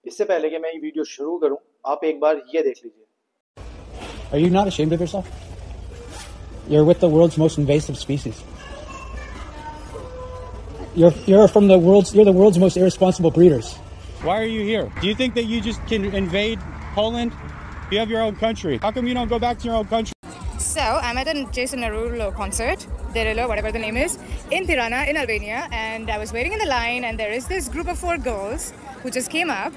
इससे पहले कि मैं ये वीडियो शुरू करूं, आप एक बार ये देख लीजिए। Are you not ashamed of yourself? You're with the world's most invasive species. You're the world's most irresponsible breeders. Why are you here? Do you think that you just can invade Poland? You have your own country. How come you don't go back to your own country? So I'm at a Jason Derulo concert, Derulo, whatever the name is, in Tirana, in Albania, and I was waiting in the line, and there is this group of 4 girls who just came up,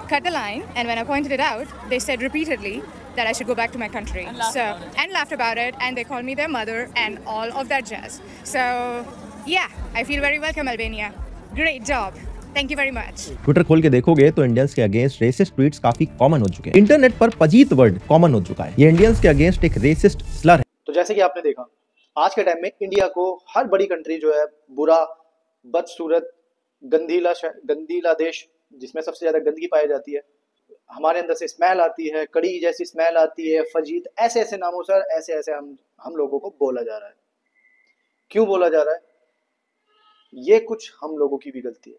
cut the line, and when I pointed it out, they said repeatedly that I should go back to my country. And laughed about it, and they called me their mother and all of that jazz. So yeah, I feel very welcome, Albania. Great job. Thank you very much. Twitter खोल के देखोगे तो Indians के against resist tweets काफी common हो चुके हैं। Internet पर पजीत वर्ड कॉमन हो चुका है। ये इंडियंस के अगेंस्ट एक रेसिस्ट स्लर है। तो जैसे कि आपने देखा, आज के टाइम में इंडिया को हर बड़ी कंट्री जो है बुरा, बदसूरत, गंदीला देश जिसमें सबसे ज्यादा गंदगी पाई जाती है, हमारे अंदर से स्मेल आती है, कड़ी जैसी स्मेल आती है, फजीत, ऐसे ऐसे नामों से ऐसे हम लोगों को बोला जा रहा है। क्यों बोला जा रहा है? ये कुछ हम लोगों की भी गलती है।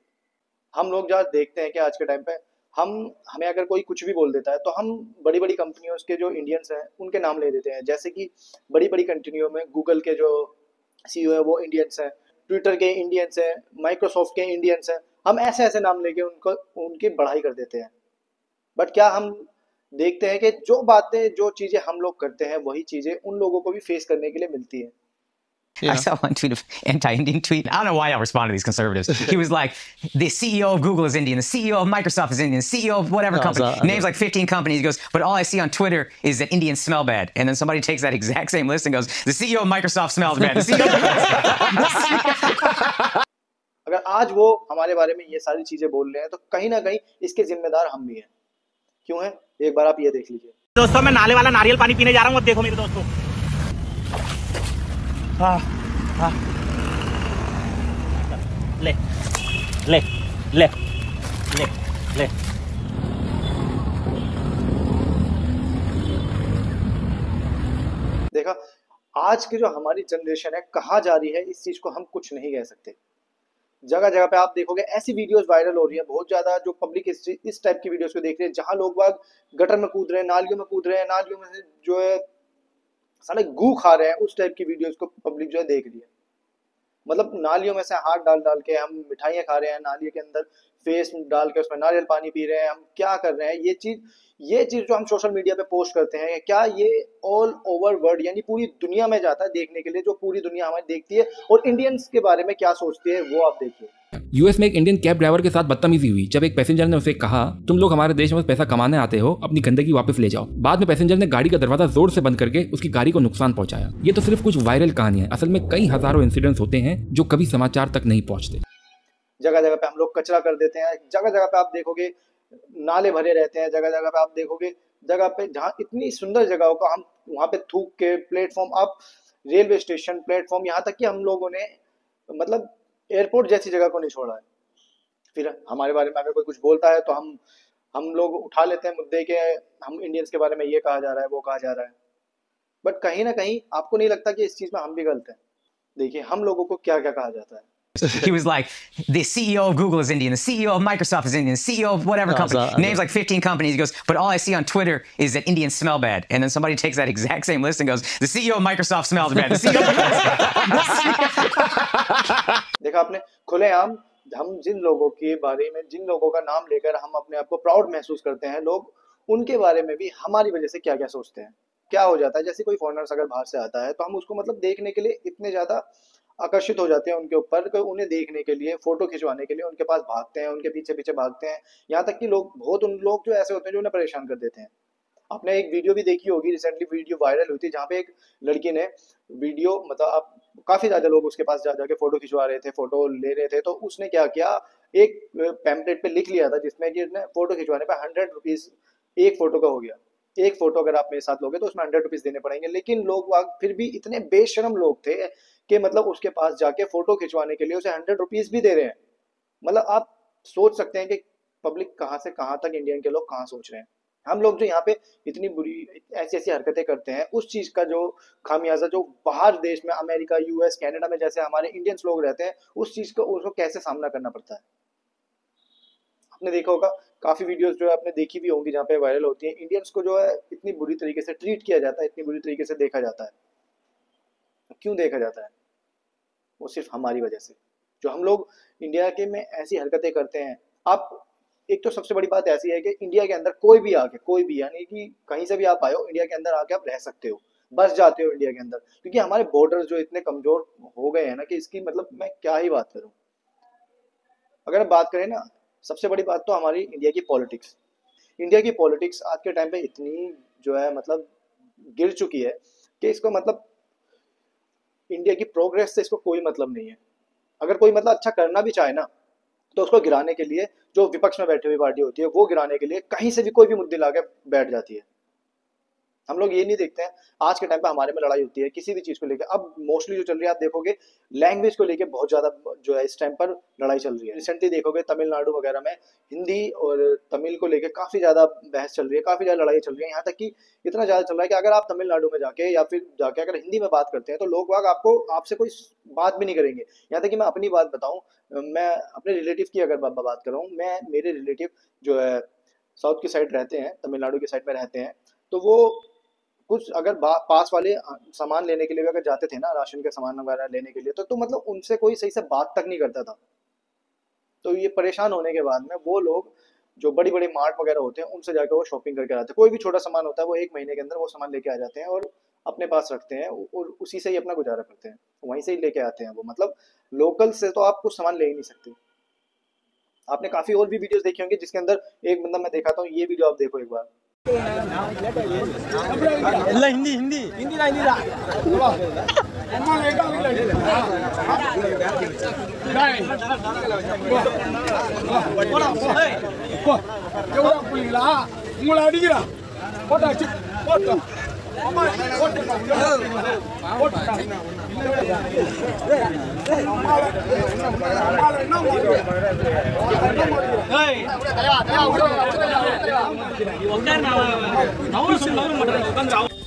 हम लोग जहाँ देखते हैं कि आज के टाइम पे हमें अगर कोई कुछ भी बोल देता है तो हम बड़ी बड़ी कंपनियों के जो इंडियंस हैं उनके नाम ले देते हैं। जैसे कि बड़ी बड़ी कंपनियों में गूगल के जो CEO है वो इंडियंस हैं, ट्विटर के इंडियंस हैं, माइक्रोसॉफ्ट के इंडियंस हैं। हम ऐसे ऐसे नाम लेके उनकी बढ़ाई कर देते हैं। बट क्या हम देखते हैं कि जो बातें, जो चीजें हम लोग करते हैं, वही चीजें उन लोगों को भी फेस करने के लिए मिलती है। I saw one tweet of anti-Indian tweet. I don't know why y'all respond to these conservatives. He was like, the CEO of Google is Indian, the CEO of Microsoft is Indian, the CEO of whatever company. Names like 15 companies. He goes, but all I see on Twitter is that Indians smell bad. And then somebody takes that exact same list and goes, the CEO of Microsoft smells bad. The CEO अगर आज वो हमारे बारे में ये सारी चीजें बोल रहे हैं तो कहीं ना कहीं इसके जिम्मेदार हम भी हैं। क्यों है? एक बार आप ये देख लीजिए। दोस्तों, मैं नाले वाला नारियल पानी पीने जा रहा हूँ। अब देखो मेरे दोस्तों, ले ले ले ले ले देखा, आज की जो हमारी जनरेशन है कहाँ जा रही है, इस चीज को हम कुछ नहीं कह सकते। जगह जगह पे आप देखोगे ऐसी वीडियोस वायरल हो रही है बहुत ज्यादा, जो पब्लिक इस टाइप की वीडियोस को देख रही है जहां लोग बाग गटर में कूद रहे हैं, नालियों में कूद रहे हैं, नालियों में से जो है साले गू खा रहे हैं। उस टाइप की वीडियोस को पब्लिक जो है देख रही है। मतलब नालियों में से हाथ डाल डाल के हम मिठाइयाँ खा रहे हैं, नाली के अंदर फेस डाल के उसमें नारियल पानी पी रहे हैं। हम क्या कर रहे हैं? ये चीज जो हम सोशल मीडिया पे पोस्ट करते हैं, क्या ये ऑल ओवर वर्ल्ड यानी पूरी दुनिया में जाता है देखने के लिए? जो पूरी दुनिया हमें देखती है और इंडियंस के बारे में क्या सोचती है वो आप देखिए। यूएस में एक इंडियन कैब ड्राइवर के साथ बदतमीजी हुई जब एक पैसेंजर ने उसे कहा, तुम लोग हमारे देश में पैसा कमाने आते हो, अपनी गंदगी वापस ले जाओ। बाद में पैसेंजर ने गाड़ी का दरवाजा जोर से बंद करके उसकी गाड़ी को नुकसान पहुंचाया। ये तो सिर्फ कुछ वायरल कहानियां, असल में कई हजारों इंसिडेंट्स होते हैं जो कभी समाचार तक नहीं पहुंचते। जगह जगह पे हम लोग कचरा कर देते हैं। जगह जगह पे आप देखोगे नाले भरे रहते हैं। जगह जगह पे आप देखोगे जगह पे जहाँ इतनी सुंदर जगहों को हम वहां पे थूक के प्लेटफॉर्म, आप रेलवे स्टेशन प्लेटफॉर्म, यहाँ तक कि हम लोगों ने मतलब एयरपोर्ट जैसी जगह को नहीं छोड़ा है। फिर हमारे बारे में अगर कोई कुछ बोलता है तो हम लोग उठा लेते हैं मुद्दे के, हम इंडियंस के बारे में ये कहा जा रहा है, वो कहा जा रहा है। बट कहीं ना कहीं आपको नहीं लगता कि इस चीज में हम भी गलत हैं? देखिए हम लोगों को क्या क्या कहा जाता है। He was like, the CEO of Google is Indian, the CEO of Microsoft is Indian, the CEO of whatever company. Names like 15 companies. He goes, but all I see on Twitter is that Indians smell bad. And then somebody takes that exact same list and goes, the CEO of Microsoft smells bad. The CEO देखा आपने, खुलेआम हम जिन लोगों के बारे में, जिन लोगों का नाम लेकर हम अपने आप को प्राउड महसूस करते हैं, लोग उनके बारे में भी हमारी वजह से क्या क्या सोचते हैं। क्या हो जाता है, जैसे कोई फॉरेनर्स अगर बाहर से आता है तो हम उसको मतलब देखने के लिए इतने ज्यादा आकर्षित हो जाते हैं उनके ऊपर, उन्हें देखने के लिए, फोटो खिंचवाने के लिए उनके पास भागते हैं, उनके पीछे पीछे भागते हैं। यहाँ तक कि उन लोग जो ऐसे होते हैं जो उन्हें परेशान कर देते हैं। आपने एक वीडियो भी देखी होगी, रिसेंटली वीडियो वायरल हुई थी जहाँ पे एक लड़की ने वीडियो, मतलब आप काफी ज्यादा लोग उसके पास जा जाके फोटो खिंचवा रहे थे, फोटो ले रहे थे। तो उसने क्या किया, एक पैम्पलेट पे लिख लिया था जिसमें कि फोटो खिंचवाने पे 100 रुपीज एक फोटो का हो गया। एक फोटो अगर आप मेरे साथ लोगे तो उसमें 100 रुपीज देने पड़ेंगे। लेकिन लोग फिर भी इतने बेशरम लोग थे कि मतलब उसके पास जाके फोटो खिंचवाने के लिए उसे 100 रुपीज भी दे रहे हैं। मतलब आप सोच सकते हैं कि पब्लिक कहाँ से कहाँ तक, इंडियन के लोग कहाँ सोच रहे हैं। हम लोग जो यहाँ पे इतनी बुरी ऐसी हरकतें करते हैं, उस चीज का जो खामियाजा जो बाहर देश में, अमेरिका, US, कनाडा में जैसे हमारे इंडियंस लोग रहते हैं, उस चीज को उसको कैसे सामना करना पड़ता है। आपने देखा होगा काफी वीडियोस जो है आपने देखी भी होंगी जहाँ पे वायरल होती है, इंडियंस को जो है इतनी बुरी तरीके से ट्रीट किया जाता है, इतनी बुरी तरीके से देखा जाता है। क्यों देखा जाता है? वो सिर्फ हमारी वजह से, जो हम लोग इंडिया के में ऐसी हरकतें करते हैं। आप एक तो सबसे बड़ी बात ऐसी है कि इंडिया के अंदर कोई भी आके, कोई भी, यानी कि कहीं से भी आप आए हो, इंडिया के अंदर आके आप रह सकते हो, बस जाते हो इंडिया के अंदर, क्योंकि हमारे बॉर्डर जो इतने कमजोर हो गए हैं ना कि इसकी मतलब मैं क्या ही बात करूं। अगर हम बात करें ना, सबसे बड़ी बात तो हमारी इंडिया की पॉलिटिक्स। इंडिया की पॉलिटिक्स आज के टाइम पे इतनी जो है मतलब गिर चुकी है कि इसको मतलब इंडिया की प्रोग्रेस से इसको कोई मतलब नहीं है। अगर कोई मतलब अच्छा करना भी चाहे ना, तो उसको गिराने के लिए जो विपक्ष में बैठी हुई पार्टी होती है, वो गिराने के लिए कहीं से भी कोई भी मुद्दे लाके बैठ जाती है। हम लोग ये नहीं देखते हैं आज के टाइम पे हमारे में लड़ाई होती है किसी भी चीज को लेकर। अब मोस्टली जो चल रही है आप देखोगे, लैंग्वेज को लेकर बहुत ज्यादा जो है इस टाइम पर लड़ाई चल रही है। रिसेंटली देखोगे तमिलनाडु वगैरह में हिंदी और तमिल को लेकर काफी ज्यादा बहस चल रही है, काफी ज्यादा लड़ाई चल रही है। यहाँ तक कि इतना ज्यादा चल रहा है कि अगर आप तमिलनाडु में जाके या फिर जाके अगर हिंदी में बात करते हैं तो लोग वाग आपको आपसे कोई बात भी नहीं करेंगे। यहाँ तक कि मैं अपनी बात बताऊं, मैं अपने रिलेटिव की अगर बात करूं, मैं मेरे रिलेटिव जो है साउथ की साइड रहते हैं, तमिलनाडु की साइड में रहते हैं, तो वो कुछ अगर पास वाले सामान लेने के लिए भी अगर जाते थे ना, राशन के सामान वगैरह लेने के लिए, तो मतलब उनसे कोई सही से बात तक नहीं करता था। तो ये परेशान होने के बाद में वो लोग जो बड़ी बड़ी मार्ट वगैरह होते हैं उनसे जाकर वो शॉपिंग करके आते हैं। कोई भी छोटा सामान होता है वो 1 महीने के अंदर वो सामान लेके आ जाते हैं और अपने पास रखते हैं और उसी से ही अपना गुजारा करते हैं, वहीं से ही लेके आते हैं वो। मतलब लोकल से तो आप कुछ सामान ले ही नहीं सकते। आपने काफी और भी वीडियोस देखी होंगी जिसके अंदर एक बंदा मैं दिखाता हूँ, ये वीडियो आप देखो एक बार। हिंदी हिंदी हिंदी ना हिंदी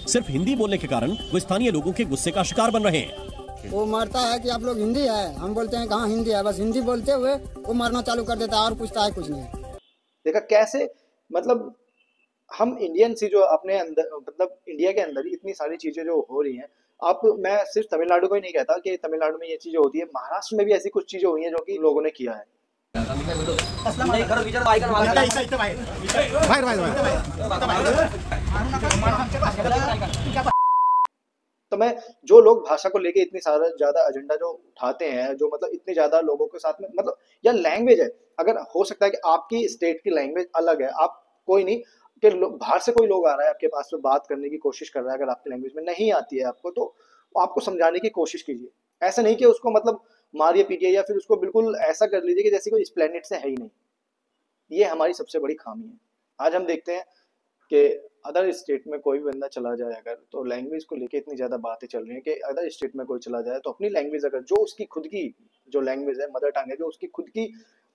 सिर्फ हिंदी बोलने के कारण वो स्थानीय लोगों के गुस्से का शिकार बन रहे हैं। वो मारता है कि आप लोग हिंदी है, हम बोलते हैं कहाँ हिंदी है, बस हिंदी बोलते हुए वो मारना चालू कर देता है और पूछता है कुछ नहीं। देखा कैसे मतलब हम इंडियन सी जो अपने अंदर मतलब इंडिया के अंदर इतनी सारी चीजें जो हो रही हैं। आप मैं सिर्फ तमिलनाडु को ही नहीं कहता कि तमिलनाडु में ये चीजें होती है, महाराष्ट्र में भी ऐसी कुछ चीजें हुई हैं जो कि लोगों ने किया है। तो मैं जो लोग भाषा को लेके इतनी सारा ज्यादा एजेंडा जो उठाते हैं, जो मतलब इतने ज्यादा लोगों के साथ में मतलब या लैंग्वेज है, अगर हो सकता है कि आपकी स्टेट की लैंग्वेज अलग है, आप कोई नहीं कि बाहर से कोई लोग आ रहा है आपके पास में बात करने की कोशिश कर रहा है, अगर आपकी लैंग्वेज में नहीं आती है आपको, तो आपको समझाने की कोशिश कीजिए। ऐसा नहीं कि उसको मतलब मारिए पीटिए या फिर उसको बिल्कुल ऐसा कर लीजिए कि जैसे कोई इस प्लेनेट से है ही नहीं। ये हमारी सबसे बड़ी खामी है। आज हम देखते हैं कि अदर स्टेट में कोई भी बंदा चला जाए अगर, तो लैंग्वेज को लेके इतनी ज्यादा बातें चल रही हैं कि अदर स्टेट में कोई चला जाए तो अपनी लैंग्वेज अगर जो उसकी खुद की जो लैंग्वेज है, मदर टंग है, जो उसकी खुद की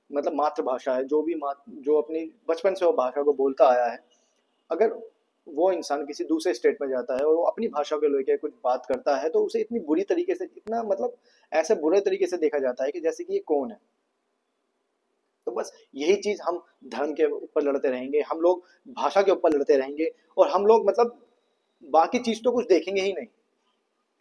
मतलब मातृभाषा है, जो अपनी बचपन से वो भाषा को बोलता आया है, अगर वो इंसान किसी दूसरे स्टेट में जाता है और वो अपनी भाषा को लेकर कुछ बात करता है, तो उसे इतनी बुरी तरीके से, इतना मतलब ऐसे बुरे तरीके से देखा जाता है कि जैसे कि ये कौन है। तो बस यही चीज हम धर्म के ऊपर लड़ते रहेंगे, हम लोग भाषा के ऊपर लड़ते रहेंगे और हम लोग मतलब बाकी चीज तो कुछ देखेंगे ही नहीं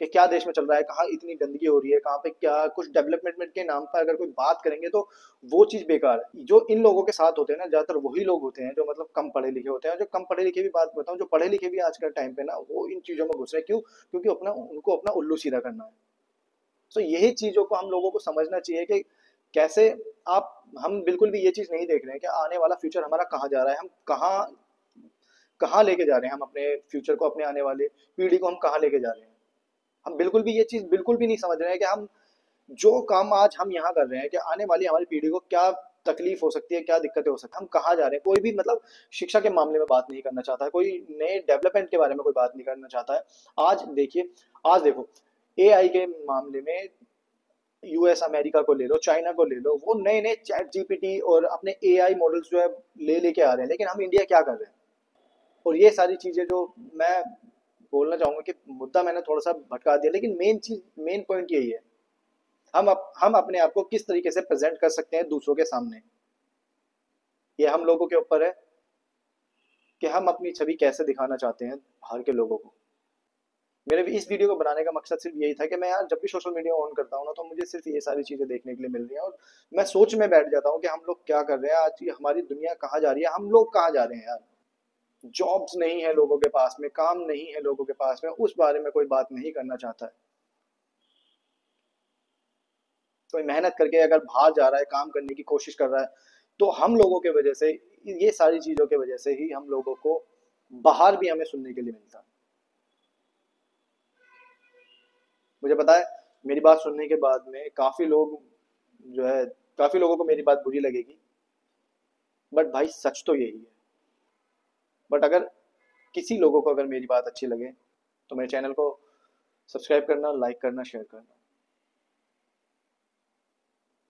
कि क्या देश में चल रहा है, कहाँ इतनी गंदगी हो रही है, कहाँ पे क्या कुछ डेवलपमेंट के नाम पर अगर कोई बात करेंगे तो वो चीज बेकार है। जो इन लोगों के साथ होते हैं ना, ज्यादातर वही लोग होते हैं जो मतलब कम पढ़े लिखे होते हैं। जो कम पढ़े लिखे भी बात बताऊं, जो पढ़े लिखे भी आज के टाइम पे ना वो इन चीजों में घुस रहे हैं। क्यों? क्योंकि उनको अपना उल्लू सीधा करना है। तो यही चीजों को हम लोगों को समझना चाहिए कि कैसे हम बिल्कुल भी ये चीज नहीं देख रहे हैं कि आने वाला फ्यूचर हमारा कहाँ जा रहा है, हम कहाँ लेके जा रहे हैं, हम अपने फ्यूचर को, अपने आने वाले पीढ़ी को हम कहाँ लेके जा रहे हैं। हम बिल्कुल भी ये चीज बिल्कुल भी नहीं समझ रहे हैं कि हम जो काम आज हम यहाँ कर रहे हैं कि आने वाली हमारी पीढ़ी को क्या तकलीफ हो सकती है, क्या दिक्कतें हो सकती है, हम कहाँ जा रहे हैं। कोई भी मतलब शिक्षा के मामले में बात नहीं करना चाहता है, कोई नए डेवलपमेंट के बारे में कोई बात नहीं करना चाहता है। आज देखो AI के मामले में US अमेरिका को ले लो, चाइना को ले लो, वो नए नए चैट GPT और अपने AI मॉडल्स जो है लेके आ रहे हैं, लेकिन हम इंडिया क्या कर रहे हैं। और ये सारी चीजें जो मैं बोलना चाहूंगा कि मुद्दा मैंने थोड़ा सा भटका दिया, लेकिन मेन पॉइंट यही है, हम अपने आप को किस तरीके से प्रेजेंट कर सकते हैं दूसरों के सामने, ये हम लोगों के ऊपर है कि हम अपनी छवि कैसे दिखाना चाहते हैं बाहर के लोगों को। मेरे इस वीडियो को बनाने का मकसद सिर्फ यही था कि मैं यार जब भी सोशल मीडिया ऑन करता हूँ ना, तो मुझे सिर्फ ये सारी चीज़ें देखने के लिए मिल रही हैं और मैं सोच में बैठ जाता हूँ कि हम लोग क्या कर रहे हैं आज, ये हमारी दुनिया कहाँ जा रही है, हम लोग कहाँ जा रहे हैं यार। जॉब्स नहीं है लोगों के पास में, काम नहीं है लोगों के पास में, उस बारे में कोई बात नहीं करना चाहता है। कोई मेहनत करके अगर बाहर जा रहा है, काम करने की कोशिश कर रहा है, तो हम लोगों के वजह से, ये सारी चीज़ों के वजह से ही हम लोगों को बाहर भी हमें सुनने के लिए मिलता है। मुझे पता है मेरी बात सुनने के बाद में काफ़ी लोगों को मेरी बात बुरी लगेगी, बट भाई सच तो यही है। बट अगर किसी लोगों को अगर मेरी बात अच्छी लगे तो मेरे चैनल को सब्सक्राइब करना, लाइक करना, शेयर करना।